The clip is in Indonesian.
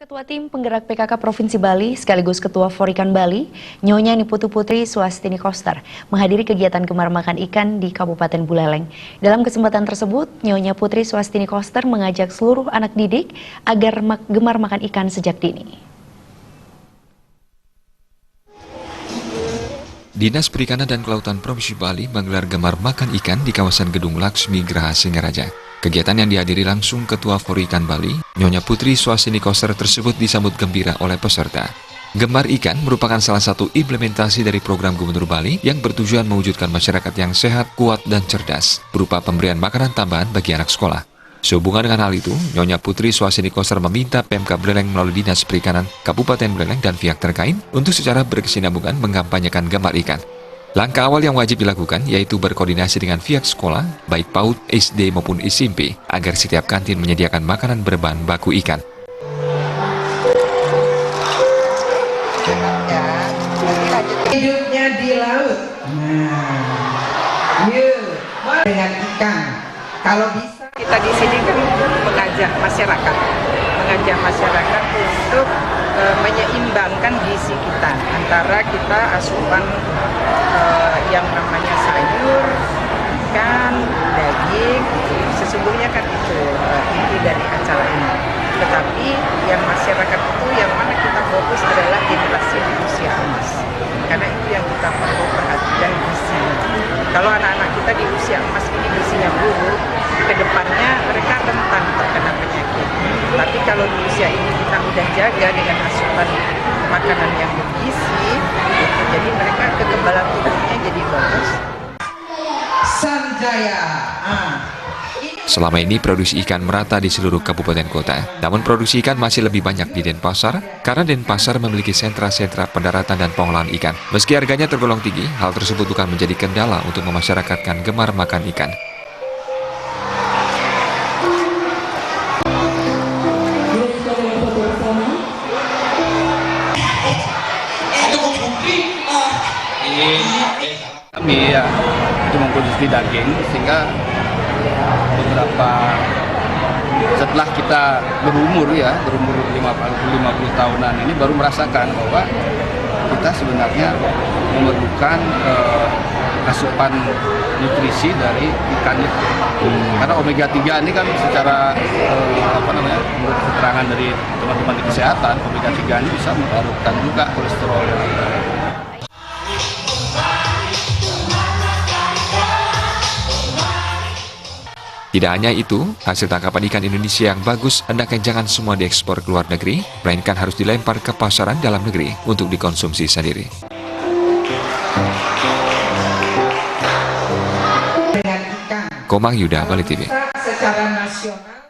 Ketua Tim Penggerak PKK Provinsi Bali sekaligus Ketua Forikan Bali, Nyonya Niputu Putri Swastini Koster, menghadiri kegiatan gemar makan ikan di Kabupaten Buleleng. Dalam kesempatan tersebut, Nyonya Putri Swastini Koster mengajak seluruh anak didik agar gemar makan ikan sejak dini. Dinas Perikanan dan Kelautan Provinsi Bali menggelar gemar makan ikan di kawasan Gedung Laksmi Graha Singaraja. Kegiatan yang dihadiri langsung Ketua Forikan Bali, Nyonya Putri Swastini Koster tersebut disambut gembira oleh peserta. Gemar ikan merupakan salah satu implementasi dari program Gubernur Bali yang bertujuan mewujudkan masyarakat yang sehat, kuat, dan cerdas, berupa pemberian makanan tambahan bagi anak sekolah. Sehubungan dengan hal itu, Nyonya Putri Swastini Koster meminta Pemkab Buleleng melalui Dinas Perikanan Kabupaten Buleleng dan pihak terkait untuk secara berkesinambungan mengkampanyekan gemar ikan. Langkah awal yang wajib dilakukan yaitu berkoordinasi dengan pihak sekolah, baik PAUD, SD maupun SMP, agar setiap kantin menyediakan makanan berbahan baku ikan. Hidupnya di laut. Dengan ikan. Kalau bisa kita di sini kan mengajak masyarakat untuk menyeimbangkan gizi kita antara kita asupan yang namanya sayur, ikan, daging. Sesungguhnya kan itu inti dari acara ini. Tetapi yang masyarakat itu yang mana kita fokus adalah generasi di usia emas. Karena itu yang kita perlu perhatikan gizi. Kalau anak-anak kita di usia emas ini gizinya buruk, kedepannya mereka rentan terkena penyakit. Tapi kalau di usia ini kita udah jaga dengan asupan makanan yang bergizi, jadi mereka kekebalan tubuhnya jadi bagus. Sanjaya. Selama ini produksi ikan merata di seluruh kabupaten kota. Namun produksi ikan masih lebih banyak di Denpasar, karena Denpasar memiliki sentra-sentra pendaratan dan pengolahan ikan. Meski harganya tergolong tinggi, hal tersebut bukan menjadi kendala untuk memasyarakatkan gemar makan ikan. Kami ya itu mengkonsumsi daging, sehingga beberapa setelah kita berumur 50 tahunan ini baru merasakan bahwa kita sebenarnya memerlukan asupan nutrisi dari ikan itu. Karena omega 3 ini kan secara menurut keterangan dari teman-teman di kesehatan, omega 3 ini bisa menurunkan juga kolesterol. Tidak hanya itu, hasil tangkapan ikan Indonesia yang bagus hendaknya jangan semua diekspor ke luar negeri, melainkan harus dilempar ke pasaran dalam negeri untuk dikonsumsi sendiri. Komang Yuda, Bali TV. Secara nasional.